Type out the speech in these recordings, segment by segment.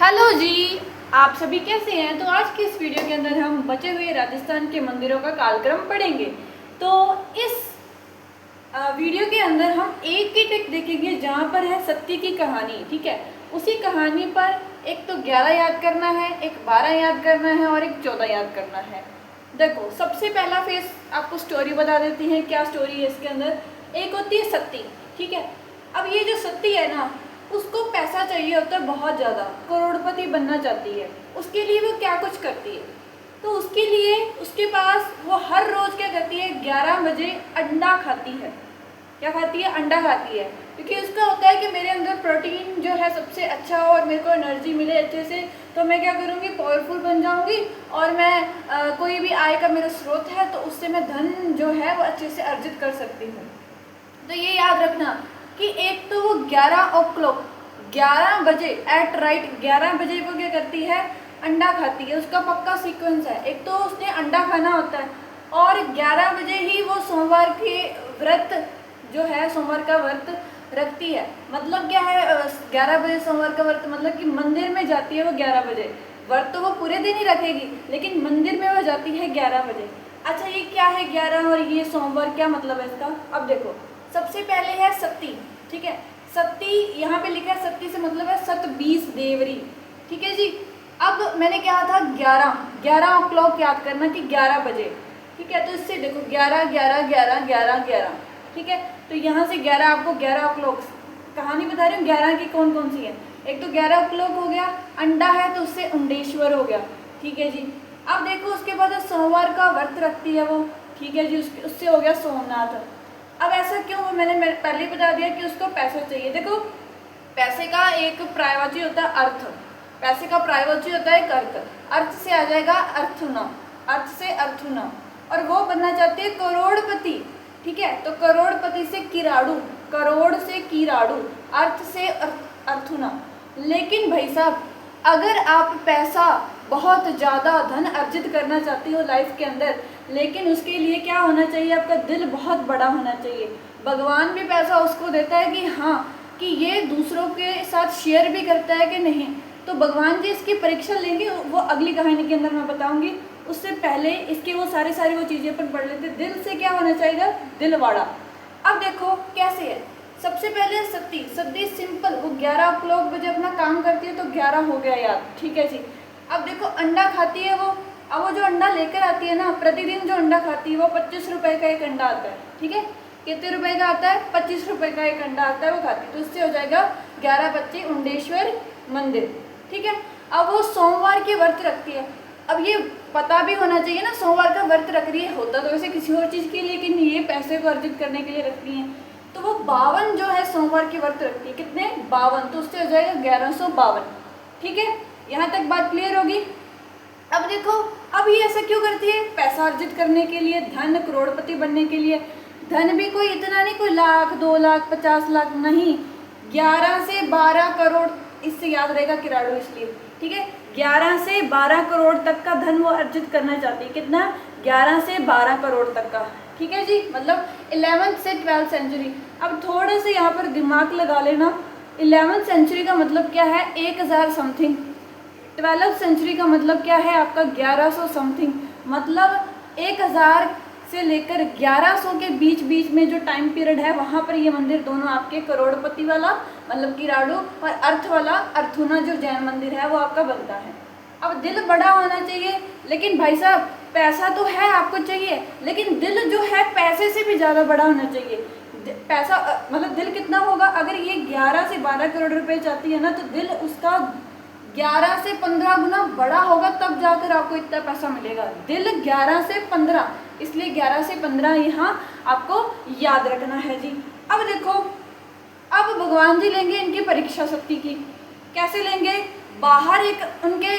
Hello जी, आप सभी कैसे हैं। तो आज की इस वीडियो के अंदर हम बचे हुए राजस्थान के मंदिरों का कालक्रम पढ़ेंगे। तो इस वीडियो के अंदर हम एक ही टिक देखेंगे जहाँ पर है सत्य की कहानी। ठीक है, उसी कहानी पर एक तो 11 याद करना है, एक 12 याद करना है और एक 14 याद करना है। देखो, सबसे पहला फेस आपको स्टोरी बता देती है। क्या स्टोरी है इसके अंदर। एक होती है सत्ती। ठीक है, अब ये जो सत्ती है ना, उसको पैसा चाहिए होता है बहुत ज़्यादा, करोड़पति बनना चाहती है। उसके लिए वो क्या कुछ करती है, तो उसके लिए उसके पास वो हर रोज़ क्या करती है, 11 बजे अंडा खाती है। क्या खाती है? अंडा खाती है, क्योंकि उसका होता है कि मेरे अंदर प्रोटीन जो है सबसे अच्छा हो और मेरे को एनर्जी मिले अच्छे से, तो मैं क्या करूँगी, पावरफुल बन जाऊँगी और मैं कोई भी आय का मेरा स्रोत है तो उससे मैं धन जो है वो अच्छे से अर्जित कर सकती हूँ। तो ये याद रखना कि एक तो वो 11 o'clock 11 बजे एट राइट 11 बजे वो क्या करती है, अंडा खाती है। उसका पक्का सीक्वेंस है, एक तो उसने अंडा खाना होता है और 11 बजे ही वो सोमवार के व्रत जो है, सोमवार का व्रत रखती है। मतलब क्या है, 11 बजे सोमवार का व्रत मतलब कि मंदिर में जाती है वो 11 बजे। व्रत तो वो पूरे दिन ही रखेगी, लेकिन मंदिर में वो जाती है 11 बजे। अच्छा, ये क्या है 11 और ये सोमवार, क्या मतलब है इसका। अब देखो, सबसे पहले है सत्ती। ठीक है, सत्ती यहाँ पे लिखा है, सत्ती से मतलब है सत 20 देवरी। ठीक है जी। अब मैंने कहा था 11 o'clock याद करना कि 11 बजे। ठीक है, तो इससे देखो 11 11 11 11 11। ठीक है, तो यहाँ से 11 आपको 11 o'clock कहानी बता रही हूँ 11 की कौन कौन सी है। एक तो 11 o'clock हो गया, अंडा है तो उससे उंडेश्वर हो गया। ठीक है जी। अब देखो उसके बाद सोमवार का व्रत रखती है वो। ठीक है जी, उससे हो गया सोमनाथ। अब ऐसा क्यों, मैंने पहले ही बता दिया कि उसको पैसा चाहिए। देखो, पैसे का एक पर्यायवाची होता है अर्थ, पैसे का पर्यायवाची होता है एक अर्थ। अर्थ से आ जाएगा अर्थुना, अर्थ से अर्थुना, और वो बनना चाहती है करोड़पति। ठीक है, तो करोड़पति से किराड़ू, करोड़ से किराड़ू, अर्थ से अर्थुना। लेकिन भाई साहब, अगर आप पैसा बहुत ज़्यादा धन अर्जित करना चाहती हो लाइफ के अंदर, लेकिन उसके लिए क्या होना चाहिए, आपका दिल बहुत बड़ा होना चाहिए। भगवान भी पैसा उसको देता है कि हाँ, कि ये दूसरों के साथ शेयर भी करता है कि नहीं। तो भगवान जी इसकी परीक्षा लेंगे, वो अगली कहानी के अंदर मैं बताऊंगी। उससे पहले इसके वो सारी वो चीज़ें अपन पढ़ लेते। दिल से क्या होना चाहिए, दिल बड़ा। अब देखो कैसे है। सबसे पहले सत्ती, सत्ती सिंपल, वो 11 o'clock बजे अपना काम करती है तो 11 हो गया याद। ठीक है जी। अब देखो अंडा खाती है वो। अब वो जो अंडा लेकर आती है ना, प्रतिदिन जो अंडा खाती है वो 25 रुपए का एक अंडा आता है। ठीक है, कितने रुपए का आता है, 25 रुपए का एक अंडा आता है, वो खाती है। तो इससे हो जाएगा 11 उंडेश्वर मंदिर। ठीक है, अब वो सोमवार के व्रत रखती है। अब ये पता भी होना चाहिए ना, सोमवार का व्रत रख रही है, होता तो वैसे किसी और चीज़ के लिए, लेकिन ये पैसे को अर्जित करने के लिए रखती है। तो वो 52 जो है सोमवार के व्रत रखती है। कितने, 52, तो उससे हो जाएगा 1152। ठीक है, यहाँ तक बात क्लियर होगी। अब देखो, अब ये ऐसा क्यों करती है, पैसा अर्जित करने के लिए, धन, करोड़पति बनने के लिए। धन भी कोई इतना नहीं, कोई लाख 2 लाख 50 लाख नहीं, 11 से 12 करोड़, इससे याद रहेगा किराड़ू इसलिए। ठीक है, 11 से 12 करोड़ तक का धन वो अर्जित करना चाहती है। कितना, 11 से 12 करोड़ तक का। ठीक है जी, मतलब 11th से 12th सेंचुरी। अब थोड़े से यहाँ पर दिमाग लगा लेना, 11th सेंचुरी का मतलब क्या है, 1000 समथिंग। 12th सेंचुरी का मतलब क्या है आपका, 1100 समथिंग। मतलब 1000 से लेकर 1100 के बीच बीच में जो टाइम पीरियड है, वहाँ पर ये मंदिर दोनों आपके करोड़पति वाला मतलब किराड़ू और अर्थ वाला अर्थुना जो जैन मंदिर है वो आपका बनता है। अब दिल बड़ा होना चाहिए, लेकिन भाई साहब पैसा तो है आपको चाहिए, लेकिन दिल जो है पैसे से भी ज़्यादा बड़ा होना चाहिए। पैसा मतलब दिल कितना होगा, अगर ये 11 से 12 करोड़ रुपए चाहती है ना, तो दिल उसका 11 से 15 गुना बड़ा होगा, तब जाकर आपको इतना पैसा मिलेगा। दिल 11 से 15, इसलिए 11 से 15 यहाँ आपको याद रखना है जी। अब देखो, अब भगवान जी लेंगे इनकी परीक्षा शक्ति की। कैसे लेंगे, बाहर एक उनके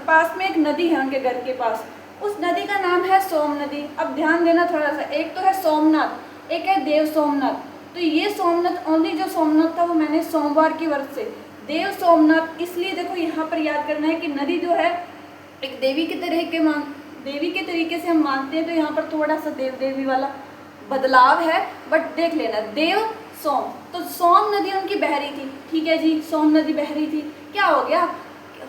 पास में एक नदी है, उनके घर के पास, उस नदी का नाम है सोम नदी। अब ध्यान देना थोड़ा सा, एक तो है सोमनाथ, एक है देव सोमनाथ। तो ये सोमनाथ, ओनली जो सोमनाथ था वो मैंने सोमवार की व्रत से, देव सोमनाथ इसलिए देखो यहाँ पर याद करना है कि नदी जो है एक देवी के देवी के तरीके से हम मानते हैं, तो यहाँ पर थोड़ा सा देव देवी वाला बदलाव है, बट देख लेना, देव सोम, तो सोम नदी उनकी बह रही थी। ठीक है जी, सोम नदी बह रही थी, क्या हो गया,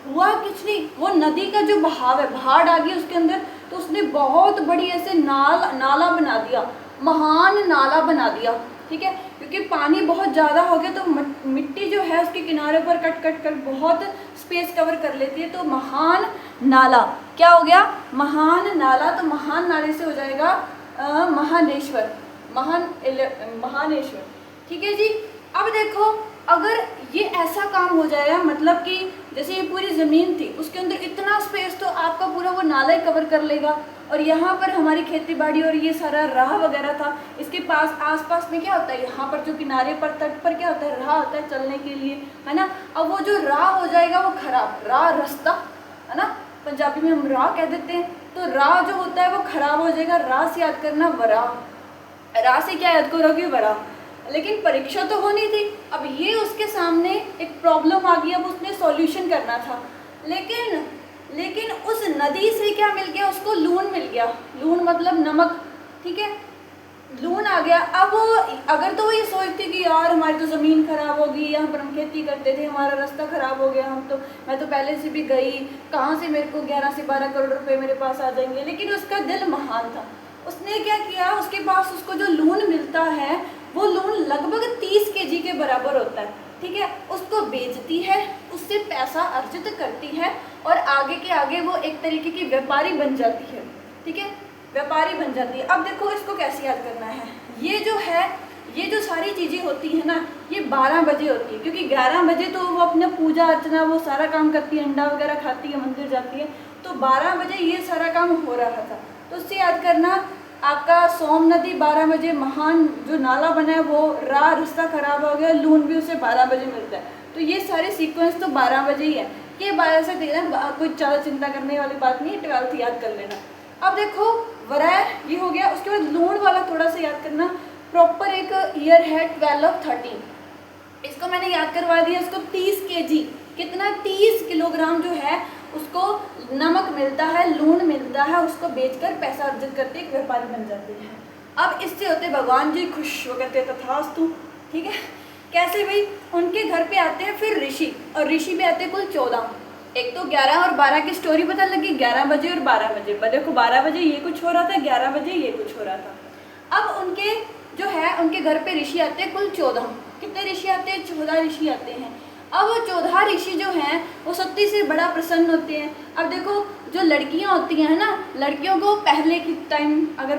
हुआ कुछ नहीं, वो नदी का जो बहाव है, बाढ़ आ गई उसके अंदर, तो उसने बहुत बड़ी ऐसे नाला बना दिया, महान नाला बना दिया, ठीक है। क्योंकि पानी बहुत ज़्यादा हो गया तो मिट्टी जो है उसके किनारे पर कट कट कर बहुत स्पेस कवर कर लेती है, तो महान नाला क्या हो गया, महान नाला। तो महान नाले से हो जाएगा महानेश्वर, महानेश्वर, ठीक है जी। अब देखो, अगर ये ऐसा काम हो जाएगा, मतलब कि जैसे ये पूरी ज़मीन थी उसके अंदर इतना स्पेस, तो आपका पूरा वो नाला ही कवर कर लेगा। और यहाँ पर हमारी खेती बाड़ी और ये सारा राह वगैरह था, इसके पास आसपास में क्या होता है, यहाँ पर जो किनारे पर तट पर क्या होता है, राह होता है चलने के लिए, है ना। अब वो जो राह हो जाएगा वो खराब, राह रास्ता, है ना, पंजाबी में हम राह कह देते हैं, तो राह जो होता है वो खराब हो जाएगा। राह से याद करना वराह, राह से क्या याद करोगे, वराह। लेकिन परीक्षा तो होनी थी, अब ये उसके सामने एक प्रॉब्लम आ गई, अब उसने सॉल्यूशन करना था। लेकिन उस नदी से क्या मिल गया, उसको लून मिल गया, लून मतलब नमक, ठीक है, लून आ गया। अब अगर तो वो ये सोचती कि यार हमारी तो ज़मीन खराब होगी, यहाँ पर हम खेती करते थे, हमारा रास्ता खराब हो गया, मैं तो पहले से भी गई, कहाँ से मेरे को 11 से 12 करोड़ रुपए मेरे पास आ जाएंगे। लेकिन उसका दिल महान था, उसने क्या किया, उसके पास उसको जो लून मिलता है वो लून लगभग 30 kg के बराबर होता है, ठीक है। उसको बेचती है, उससे पैसा अर्जित करती है और आगे के आगे वो एक तरीके की व्यापारी बन जाती है, ठीक है, व्यापारी बन जाती है। अब देखो इसको कैसे याद करना है, ये जो सारी चीज़ें होती हैं ना, ये 12 बजे होती है, क्योंकि 11 बजे तो वो अपना पूजा अर्चना वो सारा काम करती है, अंडा वगैरह खाती है, मंदिर जाती है, तो 12 बजे ये सारा काम हो रहा था। तो उससे याद करना, आपका सोम नदी 12 बजे, महान जो नाला बना है वो रास्ता खराब हो गया, लून भी उसे 12 बजे मिलता है। तो ये सारे सीक्वेंस तो 12 बजे ही है, ये 12 से देना, कोई ज़्यादा चिंता करने वाली बात नहीं है, 12th याद कर लेना। अब देखो वराह ये हो गया, उसके बाद लूण वाला थोड़ा सा याद करना, प्रॉपर एक ईयर है 12 और 13, इसको मैंने याद करवा दिया। इसको 30 kg, कितना 30 किलोग्राम जो है उसको नमक मिलता है, लूण मिलता है, उसको बेचकर पैसा अर्जित करते एक व्यापारी बन जाते हैं। अब इससे होते भगवान जी खुश, वो कहते तथास्तु, ठीक है। कैसे भाई, उनके घर पे आते हैं फिर ऋषि, और ऋषि पे आते हैं कुल 14। एक तो 11 और 12 की स्टोरी पता लगी, 11 बजे और 12 बजे, देखो 12 बजे ये कुछ हो रहा था, 11 बजे ये कुछ हो रहा था। अब उनके जो है उनके घर पे ऋषि आते हैं कुल 14। कितने ऋषि आते हैं, 14 ऋषि आते हैं। अब वो 14 ऋषि जो हैं वो सत्य से बड़ा प्रसन्न होते हैं। अब देखो जो लड़कियां होती हैं ना, लड़कियों को पहले की टाइम अगर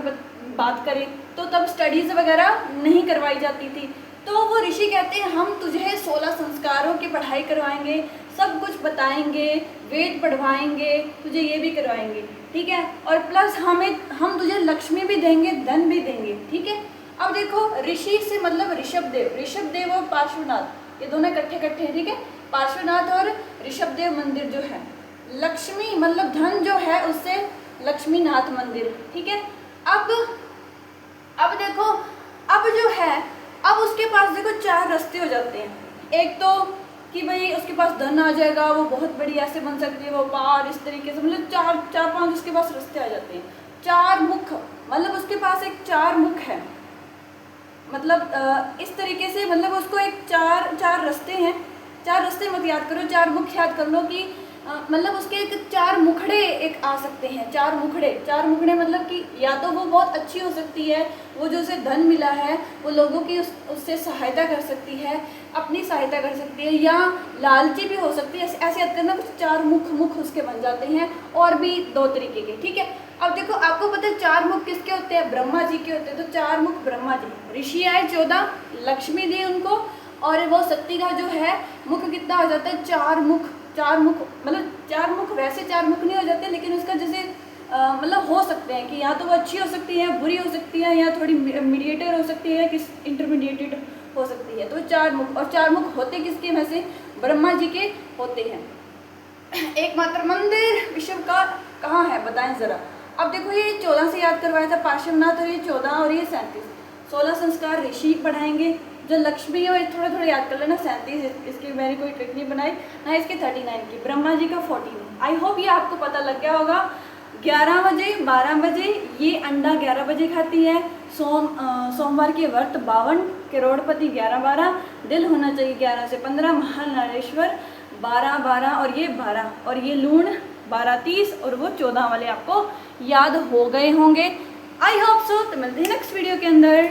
बात करें तो तब स्टडीज़ वगैरह नहीं करवाई जाती थी, तो वो ऋषि कहते हैं हम तुझे 16 संस्कारों की पढ़ाई करवाएंगे, सब कुछ बताएंगे, वेद पढ़वाएंगे, तुझे ये भी करवाएंगे, ठीक है, और प्लस हम तुझे लक्ष्मी भी देंगे, धन भी देंगे, ठीक है। अब देखो ऋषि से मतलब ऋषभदेव और पार्श्वनाथ, ये दोनों इकट्ठे, ठीक है, पार्श्वनाथ और ऋषभदेव मंदिर जो है, लक्ष्मी मतलब धन जो है उससे लक्ष्मीनाथ मंदिर, ठीक है। अब देखो, अब जो है, अब उसके पास देखो 4 रास्ते हो जाते हैं। एक तो कि भाई उसके पास धन आ जाएगा, वो बहुत बड़ी ऐसे बन सकती है, वो पार इस तरीके से, मतलब 4-5 उसके पास रास्ते आ जाते हैं। 4 मुख, मतलब उसके पास एक 4 मुख है, मतलब इस तरीके से, मतलब उसको एक 4 रास्ते हैं, 4 रास्ते मत याद करो, 4 मुख याद कर लो कि मतलब उसके एक 4 मुखड़े एक आ सकते हैं। 4 मुखड़े मतलब कि या तो वो बहुत अच्छी हो सकती है, वो जो उसे धन मिला है वो लोगों की उससे सहायता कर सकती है, अपनी सहायता कर सकती है, या लालची भी हो सकती है। ऐसे याद करना, कुछ 4 मुख उसके बन जाते हैं, और भी 2 तरीके के, ठीक है। अब देखो आपको पता है 4 मुख किसके होते हैं, ब्रह्मा जी के होते हैं, तो 4 मुख ब्रह्मा जी। ऋषि आए 14, लक्ष्मी दी उनको, और वो शक्ति का जो है मुख कितना हो जाता है, 4 मुख मतलब 4 मुख, वैसे 4 मुख नहीं हो जाते, लेकिन उसका जैसे मतलब हो सकते हैं कि या तो वो अच्छी हो सकती है, बुरी हो सकती है, या थोड़ी मीडिएटर हो सकती है, किस इंटरमीडिएटेड हो सकती है। तो 4 मुख, और 4 मुख होते किसके, वैसे ब्रह्मा जी के होते हैं। एकमात्र मंदिर विश्व का कहाँ है बताएं ज़रा। अब देखो ये 14 से याद करवाया था पार्श्वनाथ, और ये 14 और ये 37, 16 संस्कार ऋषि पढ़ाएंगे। जो लक्ष्मी है वो थोड़ा याद कर लेना, 37, इसकी मैंने कोई ट्रिक नहीं बनाई ना, इसके 39 की, ब्रह्मा जी का 14। आई होप ये आपको पता लग गया होगा। 11 बजे 12 बजे ये अंडा 11 बजे खाती है, सोमवार के व्रत 52, करोड़पति 11-12, दिल होना चाहिए 11 से 15, महानारेश्वर 12 12 और ये 12 और ये लूण 12 30 और वो 14 वाले आपको याद हो गए होंगे। I hope so. तो मिलते हैं नेक्स्ट वीडियो के अंदर।